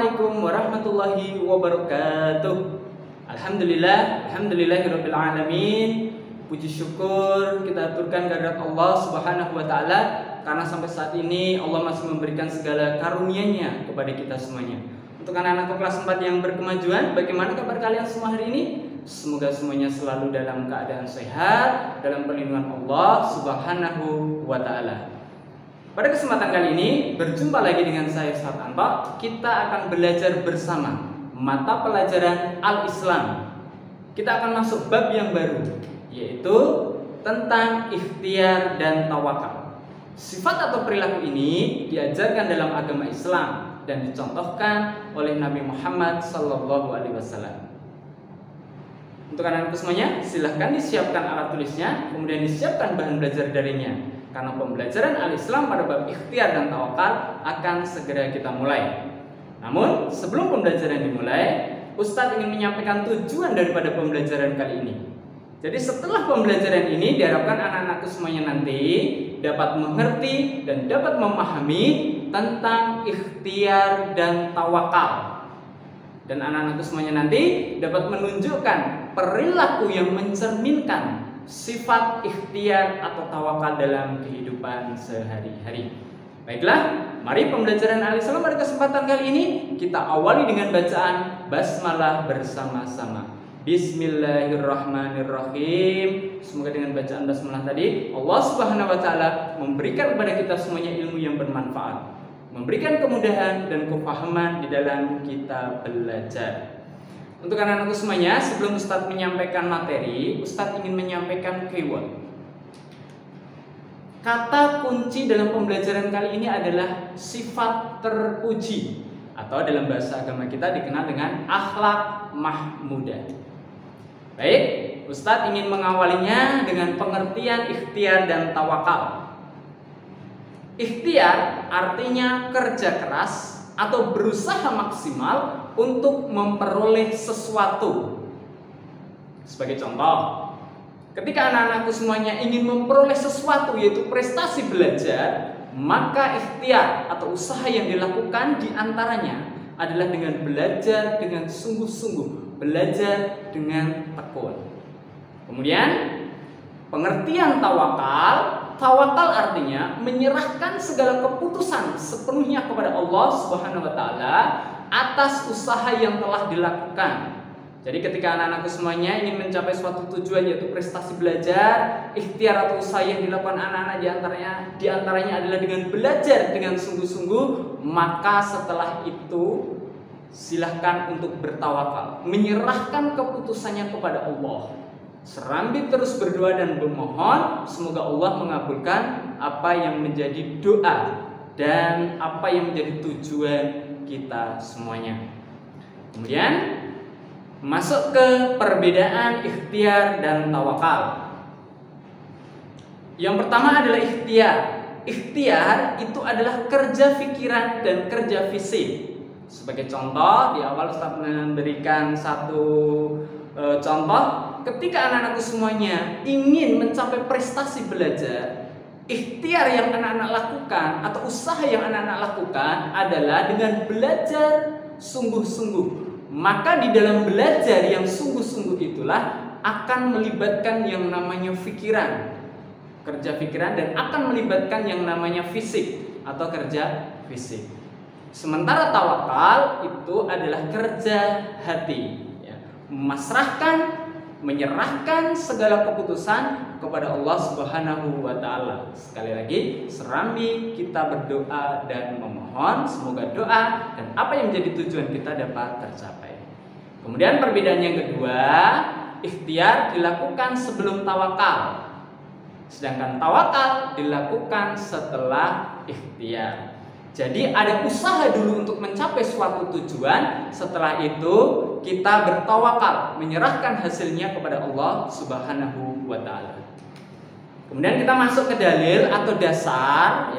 Assalamualaikum warahmatullahi wabarakatuh. Alhamdulillahirabbil alamin. Puji syukur kita aturkan kehadirat Allah Subhanahu wa taala karena sampai saat ini Allah masih memberikan segala karunia-Nya kepada kita semuanya. Untuk anak-anak kelas 4 yang berkemajuan, bagaimana kabar kalian semua hari ini? Semoga semuanya selalu dalam keadaan sehat, dalam perlindungan Allah Subhanahu wa taala. Pada kesempatan kali ini berjumpa lagi dengan saya Ustaz Anto. Kita akan belajar bersama mata pelajaran Al-Islam. Kita akan masuk bab yang baru, yaitu tentang ikhtiar dan tawakal. Sifat atau perilaku ini diajarkan dalam agama Islam dan dicontohkan oleh Nabi Muhammad SAW. Untuk anak-anak semuanya, silahkan disiapkan alat tulisnya, kemudian disiapkan bahan belajar darinya. Karena pembelajaran Al-Islam pada bab ikhtiar dan tawakal akan segera kita mulai. Namun, sebelum pembelajaran dimulai, Ustadz ingin menyampaikan tujuan daripada pembelajaran kali ini. Jadi setelah pembelajaran ini diharapkan anak-anakku semuanya nanti dapat mengerti dan dapat memahami tentang ikhtiar dan tawakal. Dan anak-anakku semuanya nanti dapat menunjukkan perilaku yang mencerminkan sifat ikhtiar atau tawakal dalam kehidupan sehari-hari. Baiklah, mari pembelajaran Al-Islam pada kesempatan kali ini kita awali dengan bacaan basmalah bersama-sama. Bismillahirrahmanirrahim. Semoga dengan bacaan basmalah tadi Allah Subhanahu wa taala memberikan kepada kita semuanya ilmu yang bermanfaat, memberikan kemudahan dan kefahaman di dalam kita belajar. Untuk anak-anakku semuanya, sebelum Ustadz menyampaikan materi, Ustadz ingin menyampaikan keyword. Kata kunci dalam pembelajaran kali ini adalah sifat terpuji, atau dalam bahasa agama kita dikenal dengan akhlak mahmudah. Baik, Ustadz ingin mengawalinya dengan pengertian ikhtiar dan tawakal. Ikhtiar artinya kerja keras atau berusaha maksimal untuk memperoleh sesuatu. Sebagai contoh, ketika anak-anakku semuanya ingin memperoleh sesuatu, yaitu prestasi belajar, maka ikhtiar atau usaha yang dilakukan diantaranya adalah dengan belajar dengan sungguh-sungguh, belajar dengan tekun. Kemudian pengertian tawakal. Tawakal artinya menyerahkan segala keputusan sepenuhnya kepada Allah Subhanahu wa taala atas usaha yang telah dilakukan. Jadi ketika anak-anakku semuanya ingin mencapai suatu tujuan, yaitu prestasi belajar, ikhtiar atau usaha yang dilakukan anak-anak diantaranya adalah dengan belajar dengan sungguh-sungguh, maka setelah itu silahkan untuk bertawakal, menyerahkan keputusannya kepada Allah. Serambi terus berdoa dan bermohon semoga Allah mengabulkan apa yang menjadi doa dan apa yang menjadi tujuan kita semuanya. Kemudian masuk ke perbedaan ikhtiar dan tawakal. Yang pertama adalah ikhtiar. Ikhtiar itu adalah kerja pikiran dan kerja fisik. Sebagai contoh, di awal Ustaz memberikan satu contoh. Ketika anak-anakku semuanya ingin mencapai prestasi belajar, ikhtiar yang anak-anak lakukan atau usaha yang anak-anak lakukan adalah dengan belajar sungguh-sungguh. Maka di dalam belajar yang sungguh-sungguh itulah akan melibatkan yang namanya pikiran, kerja pikiran, dan akan melibatkan yang namanya fisik atau kerja fisik. Sementara tawakal itu adalah kerja hati, memasrahkan, menyerahkan segala keputusan kepada Allah Subhanahu wa taala. Sekali lagi, serambi kita berdoa dan memohon semoga doa dan apa yang menjadi tujuan kita dapat tercapai. Kemudian perbedaan yang kedua, ikhtiar dilakukan sebelum tawakal, sedangkan tawakal dilakukan setelah ikhtiar. Jadi ada usaha dulu untuk mencapai suatu tujuan, setelah itu kita bertawakal, menyerahkan hasilnya kepada Allah Subhanahu wa taala. Kemudian kita masuk ke dalil atau dasar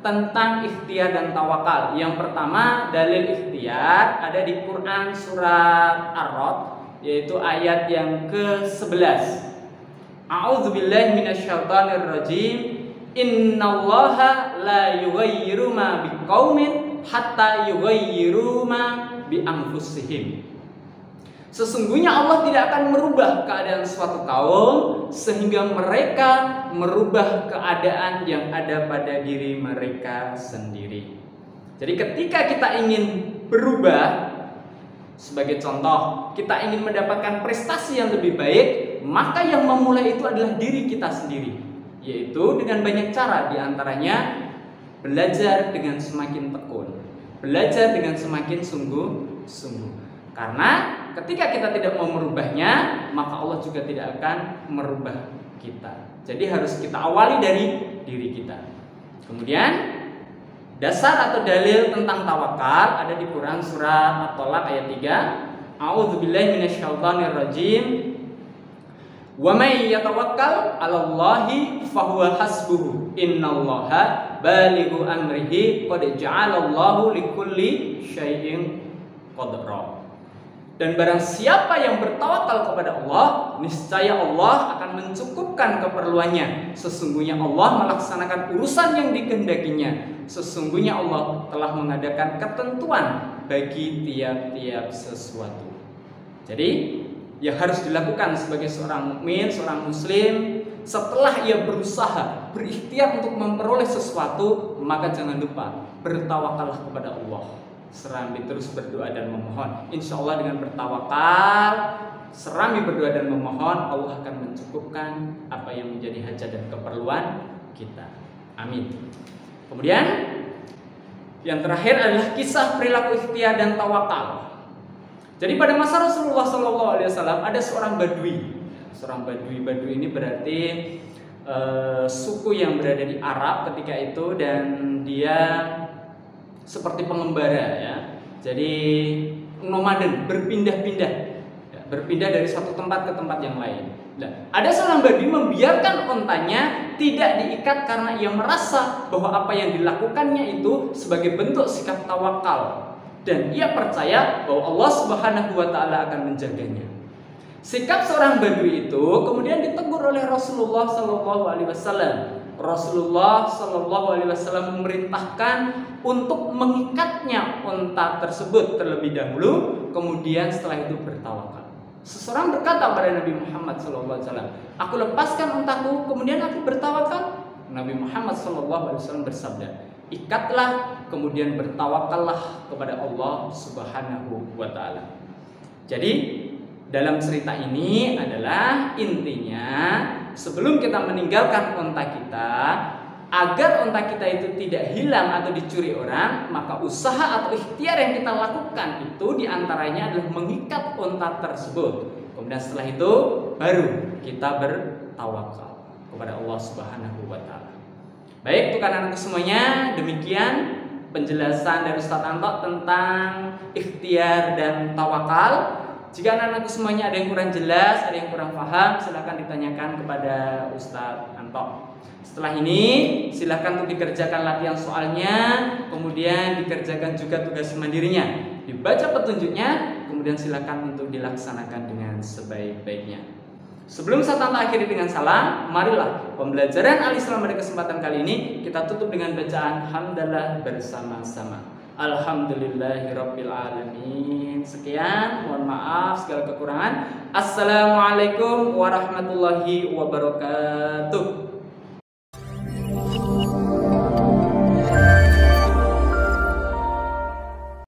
tentang ikhtiar dan tawakal. Yang pertama, dalil ikhtiar ada di Quran surat Ar-Ra'd, yaitu ayat yang ke-11. A'udzubillahi minasyaitonirrajim. Innallaha la yughayyiru ma biqaumin hatta yughayyiru ma bi anfusihim. Sesungguhnya Allah tidak akan merubah keadaan suatu kaum sehingga mereka merubah keadaan yang ada pada diri mereka sendiri. Jadi ketika kita ingin berubah, sebagai contoh, kita ingin mendapatkan prestasi yang lebih baik, maka yang memulai itu adalah diri kita sendiri, yaitu dengan banyak cara, diantaranya belajar dengan semakin tekun, belajar dengan semakin sungguh-sungguh. Karena ketika kita tidak mau merubahnya, maka Allah juga tidak akan merubah kita. Jadi harus kita awali dari diri kita. Kemudian dasar atau dalil tentang tawakal ada di Quran surat At-Tolak ayat 3. A'udzubillahi minasyaitonirrajim. Wa may yatawakkal 'alallahi fahuwa hasbuhu. Innallaha balighu amrihi qad ja'alallahu likulli syai'in qadra. Dan barang siapa yang bertawakal kepada Allah, niscaya Allah akan mencukupkan keperluannya. Sesungguhnya Allah melaksanakan urusan yang dikehendakinya. Sesungguhnya Allah telah mengadakan ketentuan bagi tiap-tiap sesuatu. Jadi, yang harus dilakukan sebagai seorang mukmin, seorang muslim, setelah ia berusaha, berikhtiar untuk memperoleh sesuatu, maka jangan lupa bertawakallah kepada Allah. Serambi terus berdoa dan memohon. Insya Allah dengan bertawakal, serambi berdoa dan memohon, Allah akan mencukupkan apa yang menjadi hajat dan keperluan kita. Amin. Kemudian yang terakhir adalah kisah perilaku ikhtiar dan tawakal. Jadi pada masa Rasulullah SAW ada seorang badui. Seorang badui ini berarti suku yang berada di Arab ketika itu, dan dia seperti pengembara ya. Jadi nomaden, berpindah-pindah ya, berpindah dari satu tempat ke tempat yang lain. Nah, ada seorang badui membiarkan ontanya tidak diikat karena ia merasa bahwa apa yang dilakukannya itu sebagai bentuk sikap tawakal, dan ia percaya bahwa Allah Subhanahu wa taala akan menjaganya. Sikap seorang badui itu kemudian ditegur oleh Rasulullah SAW. Rasulullah SAW memerintahkan untuk mengikatnya unta tersebut terlebih dahulu, kemudian setelah itu bertawakal. Seseorang berkata kepada Nabi Muhammad SAW, "Aku lepaskan untaku, kemudian aku bertawakal." Nabi Muhammad SAW bersabda, "Ikatlah, kemudian bertawakallah kepada Allah Subhanahu wa taala." Jadi dalam cerita ini adalah intinya, sebelum kita meninggalkan unta kita, agar unta kita itu tidak hilang atau dicuri orang, maka usaha atau ikhtiar yang kita lakukan itu diantaranya adalah mengikat unta tersebut. Kemudian setelah itu baru kita bertawakal kepada Allah Subhanahu wa taala. Baik, untuk anak-anakku semuanya, demikian penjelasan dari Ustaz Anto tentang ikhtiar dan tawakal. Jika anak-anakku semuanya ada yang kurang jelas, ada yang kurang paham, silahkan ditanyakan kepada Ustadz Anto. Setelah ini silahkan untuk dikerjakan latihan soalnya, kemudian dikerjakan juga tugas mandirinya, dibaca petunjuknya, kemudian silahkan untuk dilaksanakan dengan sebaik-baiknya. Sebelum saya akhiri dengan salam, marilah pembelajaran Al-Islam pada kesempatan kali ini kita tutup dengan bacaan hamdalah bersama-sama. Alhamdulillahirabbil alamin. Sekian, mohon maaf segala kekurangan. Assalamualaikum warahmatullahi wabarakatuh.